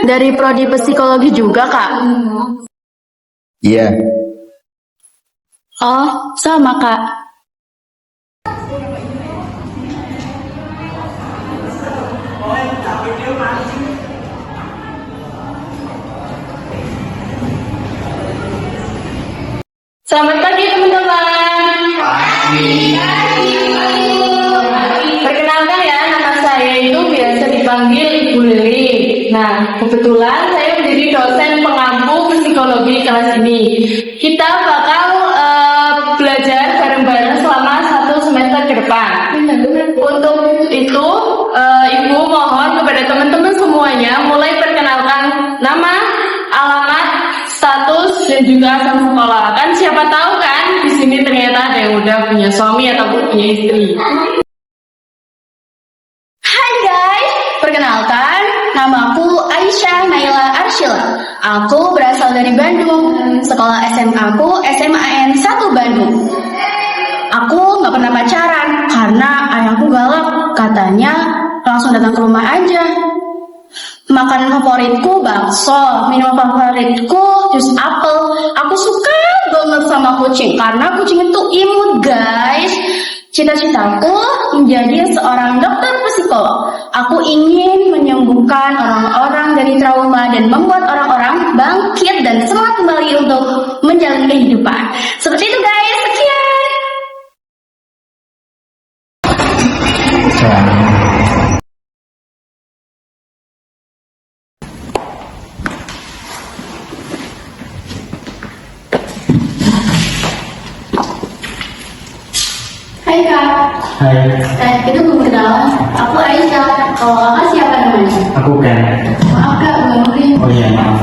dari prodi psikologi juga, Kak? Iya. Oh, sama, Kak. Selamat pagi, teman-teman. Perkenalkan ya, nama saya itu biasa dipanggil Ibu Lili. Nah, kebetulan saya menjadi dosen pengampu psikologi kelas ini. Kita bakal belajar bareng-bareng selama 1 semester ke depan. Untuk itu, Ibu mohon kepada teman-teman semuanya mulai perkenalkan nama, alamat, status, dan juga asal sekolah. Kan siapa tahu kan di sini ternyata ada yang udah punya suami ataupun punya istri. Hai guys, perkenalkan, namaku Aisyah Naila Arsyila. Aku berasal dari Bandung. Sekolah SMA aku SMAN 1 Bandung. Aku nggak pernah pacaran karena ayahku galak. Katanya langsung datang ke rumah aja. Makanan favoritku bakso, minuman favoritku jus apel. Aku suka banget sama kucing karena kucing itu imut guys. Cita-citaku menjadi seorang dokter psikolog. Aku ingin menyembuhkan orang-orang dari trauma dan membuat orang-orang bangkit dan semangat kembali untuk menjalani kehidupan. Seperti itu guys, sekian. Hai Kak. Hai. Kita belum kenalan. Aku Aisyah. Kalau Kakak siapa namanya? Aku kan. Maaf Kak, gangguin. Oh iya, maaf.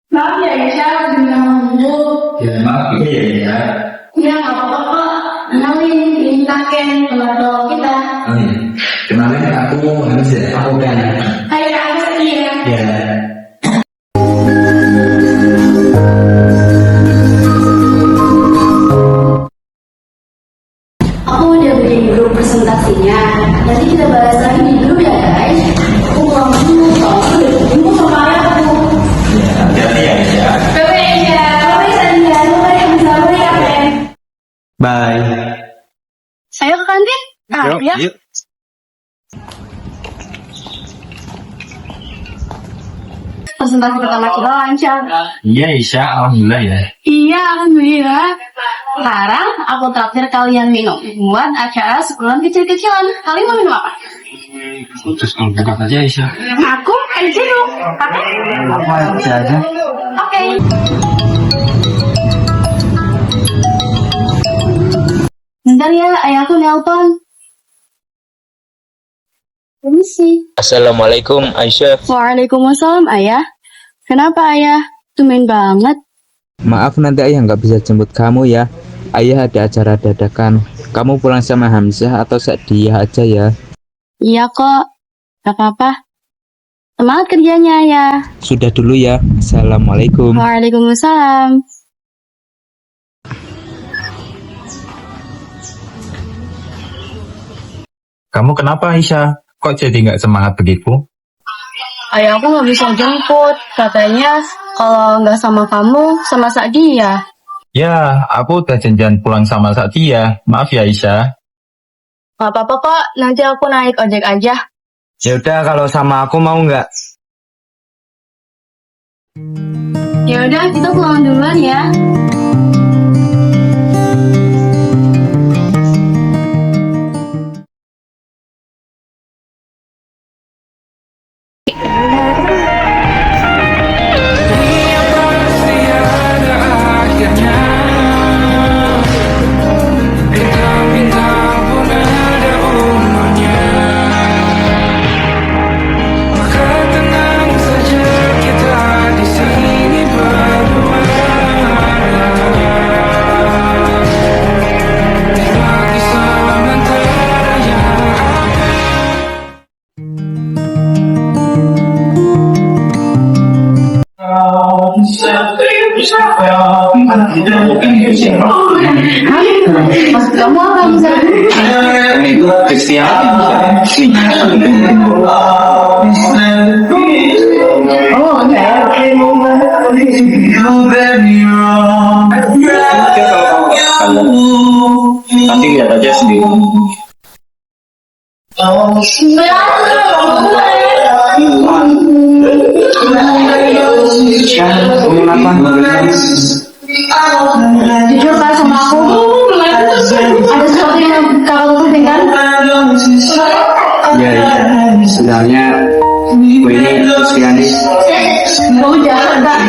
Maaf ya Aisyah, udah ganggu. Ya, maaf juga ya. Ya nggak apa-apa kok. Kenalin, ini Taken, teman kita. Oh iya. Kenalin aku Hans ya. Aku kan. Hai Kak, aku Setia. Ya. Aku udah bikin grup presentasinya. Nanti kita bahas lagi di grup ya guys. Aku pulang dulu, soalnya udah ketemu sama ayahku. Ya, hati-hati ya Aisyah. Bye Aisyah, bye Sania, bye Hamzah, bye Apen. Bye. Saya ke kantin? Ya. Yuk. Presentasi pertama kita lancar. Iya Aisyah, alhamdulillah ya. Iya, alhamdulillah. Sekarang aku traktir kalian minum buat acara sekolah kecil-kecilan. Kalian mau minum apa? Terus kalau buka aja Aisyah. Aku air jeruk. Pakai? Apa aja? Oke. Bentar ya, ayahku nelpon. Permisi. Assalamualaikum Aisyah. Waalaikumsalam, ayah. Kenapa, ayah? Tumben banget. Maaf nanti ayah nggak bisa jemput kamu ya. Ayah ada acara dadakan. Kamu pulang sama Hamzah atau Sadiah aja ya. Iya kok. Gak apa-apa. Semangat kerjanya, ayah. Sudah dulu ya. Assalamualaikum. Waalaikumsalam. Kamu kenapa Aisyah? Kok jadi nggak semangat begitu? Ayahku nggak bisa jemput. Katanya kalau nggak sama kamu, sama Sadiah. Ya, aku udah janjian pulang sama Sadia. Maaf ya Aisyah. Gak apa-apa kok, nanti aku naik ojek aja. Ya udah kalau sama aku mau nggak? Ya udah, kita pulang duluan ya. Maksud kamu apa, Hamzah? Oh, Nanti lihat aja sendiri. jujur kan sama aku, ada sesuatu yang kakak pentingkan? Ya, sebenarnya gue ini Kristiani. Mau jahat, Kak.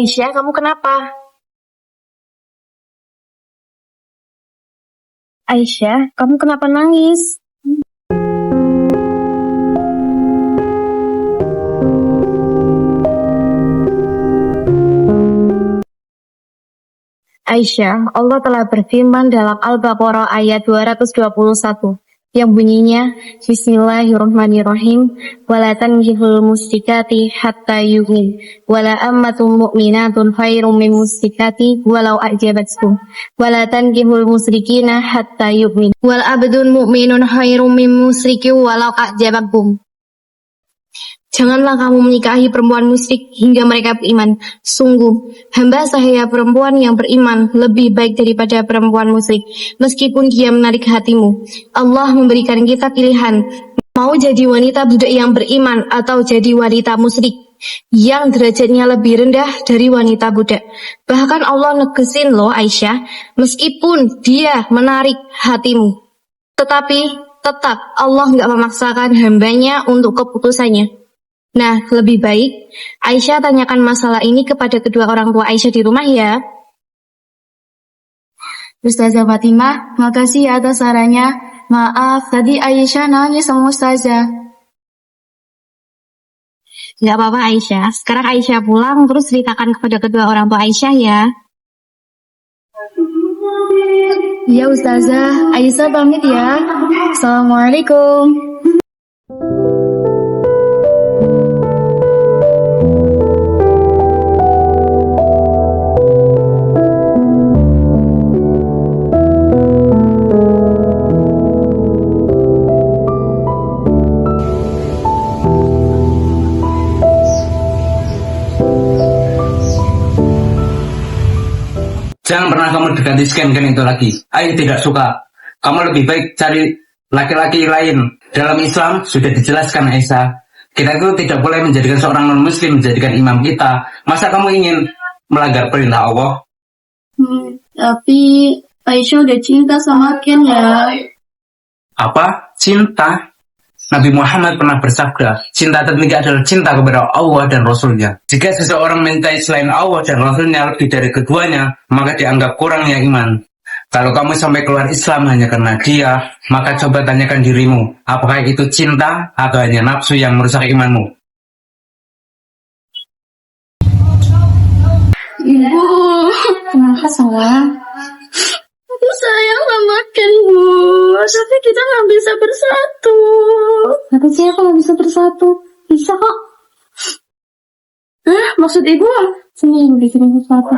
Aisyah, kamu kenapa? Aisyah, kamu kenapa nangis? Aisyah, Allah telah berfirman dalam Al-Baqarah ayat 221 yang bunyinya Bismillahirrahmanirrahim wala tankihul musyrikati hatta yu'min wala ammatun mu'minatun khairum min musyrikati walau a'jabatkum wala tankihul musyrikina hatta yu'min wal abdun mu'minun khairum min musyriki walau a'jabakum. Janganlah kamu menikahi perempuan musyrik hingga mereka beriman. Sungguh, hamba sahaya perempuan yang beriman lebih baik daripada perempuan musyrik, meskipun dia menarik hatimu. Allah memberikan kita pilihan, mau jadi wanita budak yang beriman atau jadi wanita musyrik, yang derajatnya lebih rendah dari wanita budak. Bahkan Allah negesin loh Aisyah, meskipun dia menarik hatimu. Tetapi, tetap Allah nggak memaksakan hambanya untuk keputusannya. Nah, lebih baik Aisyah tanyakan masalah ini kepada kedua orang tua Aisyah di rumah ya. Ustazah Fatimah, makasih ya atas sarannya. Maaf, tadi Aisyah nangis sama Ustazah. Nggak apa-apa Aisyah, sekarang Aisyah pulang terus ceritakan kepada kedua orang tua Aisyah ya. Ya Ustazah, Aisyah pamit ya. Assalamualaikum. Jangan pernah kamu dekati scan-scan itu lagi. Ayo tidak suka. Kamu lebih baik cari laki-laki lain. Dalam Islam sudah dijelaskan Aisyah. Kita itu tidak boleh menjadikan seorang non-muslim menjadikan imam kita. Masa kamu ingin melanggar perintah Allah? Tapi Aisyah udah cinta sama Ken ya. Apa? Cinta? Nabi Muhammad pernah bersabda, cinta tertinggi adalah cinta kepada Allah dan Rasulnya. Jika seseorang mencintai selain Allah dan Rasulnya lebih dari keduanya, maka dianggap kurangnya iman. Kalau kamu sampai keluar Islam hanya karena dia, maka coba tanyakan dirimu, apakah itu cinta atau hanya nafsu yang merusak imanmu? Ibu, kenapa sayang? Aku sayang sama Ken, Bu. Tapi kita nggak bisa bersatu. Kata siapa nggak bisa bersatu? Bisa kok. Maksud ibu? Sini ibu bikinin sesuatu.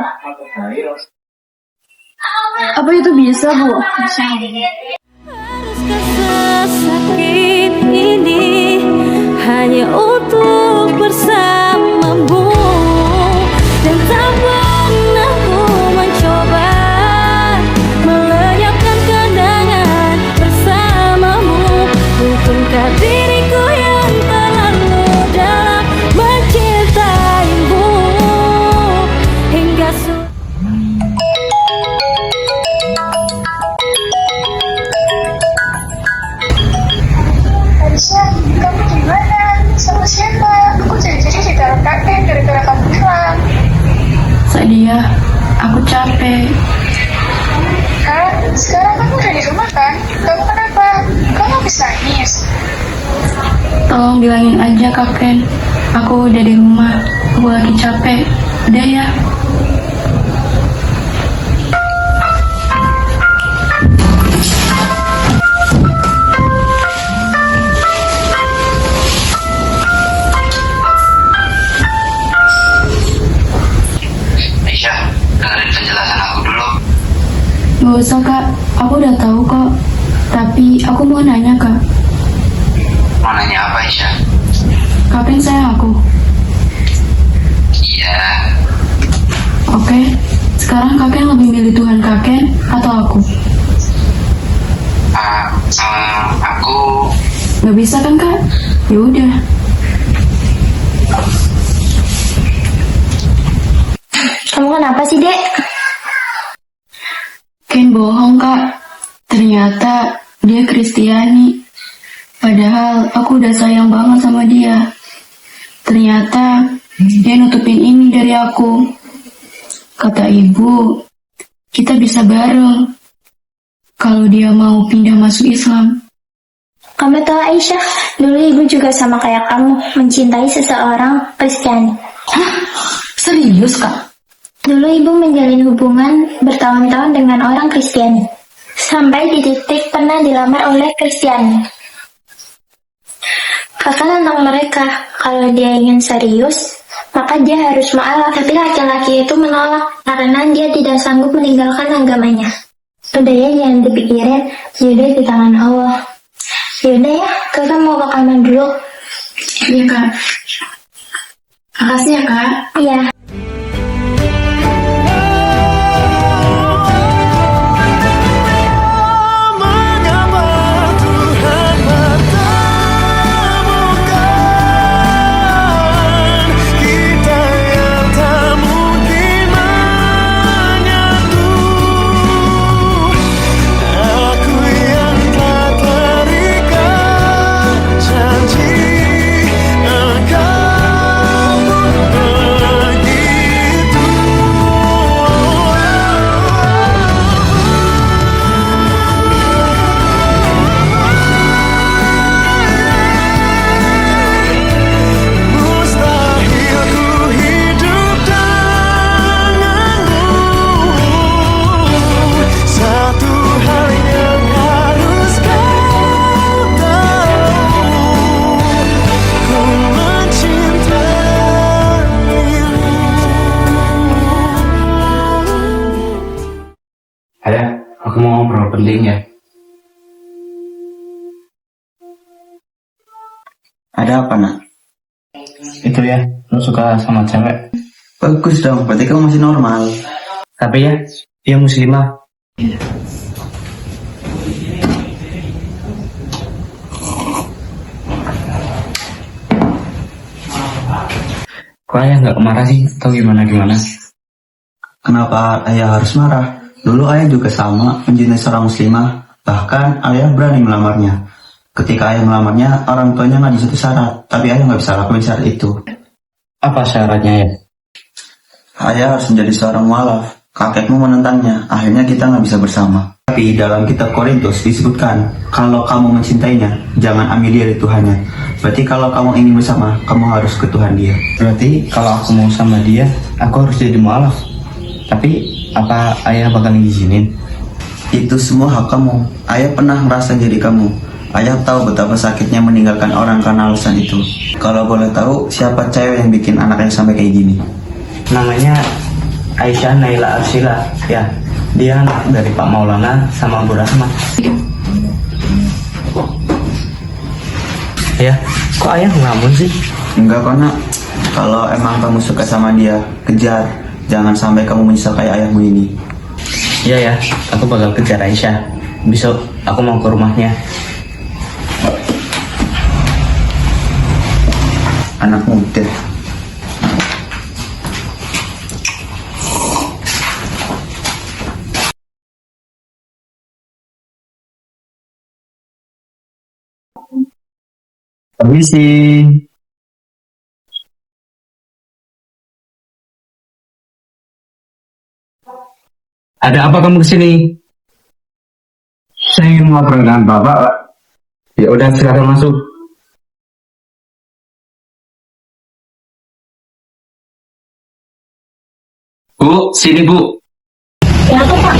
Apa itu bisa, Bu? Haruskah sesakit ini hanya untuk bersamamu? Kamu gimana? Sama siapa? Aku jadi ditaruh kakek gara-gara kamu hilang. Sadia, aku capek. Hah? Sekarang kamu udah di rumah kan? Kamu kenapa? Kamu habis nangis. Tolong bilangin aja Kapten, aku udah di rumah. Aku lagi capek. Udah ya. Aisyah, dengerin penjelasan aku dulu. Gak usah kak, aku udah tahu kok. Tapi aku mau nanya kak, Mau nanya apa, Aisyah? Kapten sayang aku. Iya, Oke, sekarang kakek lebih milih Tuhan kakek atau aku? aku Gak bisa kan kak? Ya udah. Kamu kenapa sih, Dek? Ken bohong kak. Ternyata dia Kristiani. Padahal aku udah sayang banget sama dia. Ternyata dia nutupin ini dari aku. Kata ibu, kita bisa bareng kalau dia mau pindah masuk Islam. Kamu tahu Aisyah, dulu ibu juga sama kayak kamu, mencintai seseorang Kristiani. Hah? Serius kak? Dulu ibu menjalin hubungan bertahun-tahun dengan orang Kristiani. Sampai di titik pernah dilamar oleh Kristiani. Kakak nantang mereka, kalau dia ingin serius, maka dia harus mualaf. Tapi laki-laki itu menolak karena dia tidak sanggup meninggalkan agamanya. Udah ya, jangan dipikirin, jodoh di tangan Allah. Yaudah ya, kakak mau ke kamar dulu. Iya kak. Makasih ya kak. Iya. Ayah, aku mau ngobrol penting ya. Ada apa, nak? Itu ya, lu suka sama cewek. Bagus dong, berarti kamu masih normal. Tapi ya, dia muslimah. Kok ayah nggak marah sih? Atau gimana-gimana? Kenapa ayah harus marah? Dulu ayah juga sama, mencintai seorang muslimah. Bahkan ayah berani melamarnya. Ketika ayah melamarnya, orang tuanya ngasih satu syarat. Tapi ayah nggak bisa lakuin syarat itu. Apa syaratnya ya? Ayah harus menjadi seorang mualaf. Kakekmu menentangnya, akhirnya kita nggak bisa bersama. Tapi dalam kitab Korintus disebutkan, kalau kamu mencintainya, jangan ambil dia dari Tuhannya. Berarti kalau kamu ingin bersama, kamu harus ke Tuhan dia. Berarti kalau aku mau sama dia, aku harus jadi mualaf. Tapi apa ayah bakal ngizinin? Itu semua hak kamu. Ayah pernah merasa jadi kamu. Ayah tahu betapa sakitnya meninggalkan orang karena alasan itu. Kalau boleh tahu, siapa cewek yang bikin anaknya sampai kayak gini? Namanya Aisyah Naila Arsila. Ya, dia anak dari Pak Maulana sama Bu Rahma. Ya, kok ayah ngelamun sih? Enggak kok, nak. Kalau emang kamu suka sama dia, kejar. Jangan sampai kamu menyesal kayak ayahmu ini. Iya ya, aku bakal kejar Aisyah. Besok aku mau ke rumahnya. Anak muda. Permisi. Ada apa kamu kesini? Saya ingin ngobrol dengan Bapak, Pak. Ya udah, silakan masuk. Bu, sini Bu. Kenapa, Pak?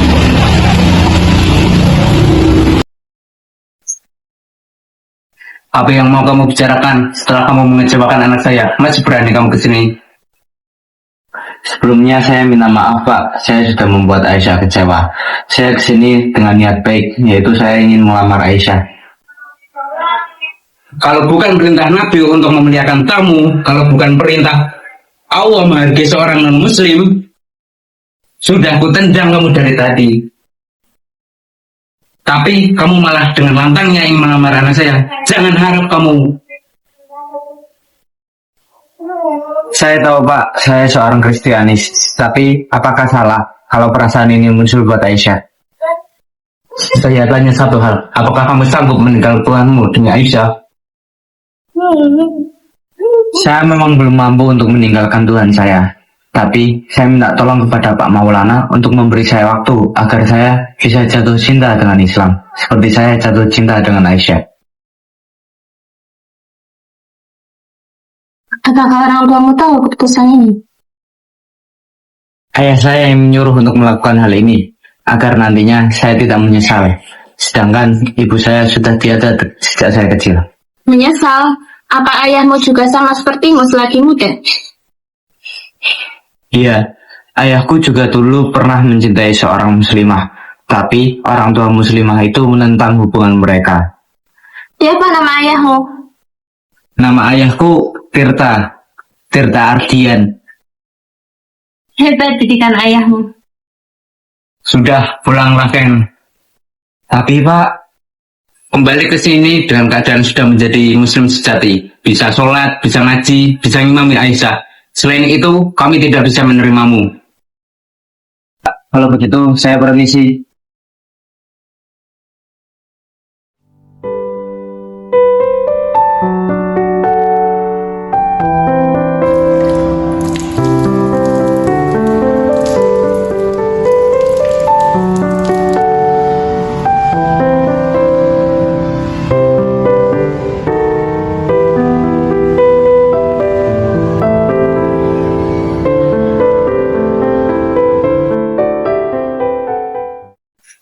Apa yang mau kamu bicarakan setelah kamu mengecewakan anak saya? Masih berani kamu kesini? Sebelumnya saya minta maaf, Pak. Saya sudah membuat Aisyah kecewa. Saya kesini dengan niat baik, yaitu saya ingin melamar Aisyah. Kalau bukan perintah Nabi untuk memuliakan tamu, kalau bukan perintah Allah menghargai seorang non-muslim, sudah kutendang kamu dari tadi. Tapi kamu malah dengan lantangnya ingin melamar anak saya. Jangan harap kamu. Saya tahu, Pak, saya seorang Kristianis. Tapi apakah salah kalau perasaan ini muncul buat Aisyah? Saya tanya satu hal. Apakah kamu sanggup meninggal Tuhanmu demi Aisyah? Saya memang belum mampu untuk meninggalkan Tuhan saya. Tapi saya minta tolong kepada Pak Maulana untuk memberi saya waktu agar saya bisa jatuh cinta dengan Islam, seperti saya jatuh cinta dengan Aisyah. Apakah orang tuamu tahu keputusan ini? Ayah saya yang menyuruh untuk melakukan hal ini, agar nantinya saya tidak menyesal. Sedangkan ibu saya sudah tiada sejak saya kecil. Menyesal? Apa ayahmu juga sama sepertimu selagi muda? Iya, ayahku juga dulu pernah mencintai seorang muslimah, tapi orang tua muslimah itu menentang hubungan mereka. Siapa nama ayahmu? Nama ayahku Tirta Ardian. Hebat didikan ayahmu. Sudah, pulanglah Ken. Tapi Pak, Kembali ke sini dengan keadaan sudah menjadi muslim sejati. Bisa sholat, bisa ngaji, bisa ngimami Aisyah. Selain itu, kami tidak bisa menerimamu. kalau begitu saya permisi.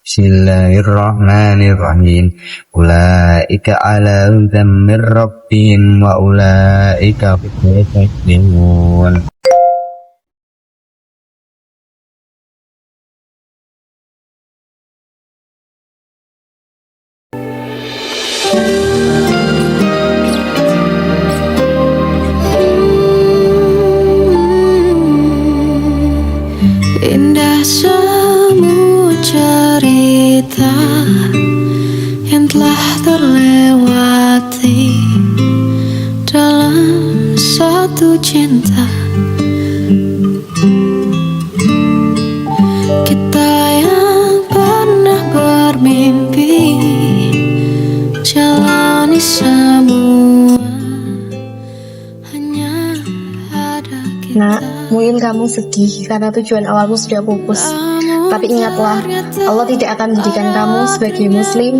Bismillahirrahmanirrahim. Ulaika ala hudan min rabbihim wa ulaika humul muflihun. Indah semua cerita yang telah terlewati dalam satu cinta. Kita yang pernah bermimpi jalani semua, hanya ada kita. Nak, mungkin kamu sedih karena tujuan awalmu sudah pupus. Tapi ingatlah, Allah tidak akan menjadikan kamu sebagai muslim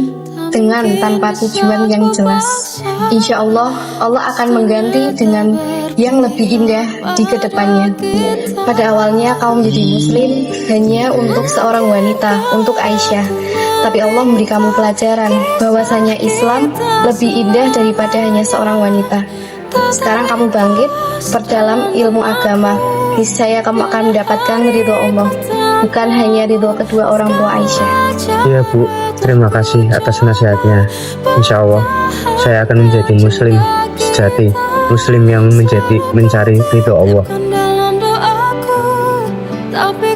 dengan tanpa tujuan yang jelas. Insya Allah, Allah akan mengganti dengan yang lebih indah di kedepannya. Pada awalnya kamu menjadi muslim hanya untuk seorang wanita, untuk Aisyah. Tapi Allah memberi kamu pelajaran bahwasanya Islam lebih indah daripada hanya seorang wanita. Sekarang kamu bangkit, perdalam ilmu agama. Niscaya kamu akan mendapatkan ridho Allah, bukan hanya ridho kedua orang tua Aisyah. Iya Bu, terima kasih atas nasihatnya. Insya Allah saya akan menjadi muslim sejati, muslim yang mencari ridho Allah. Dalam doaku, tapi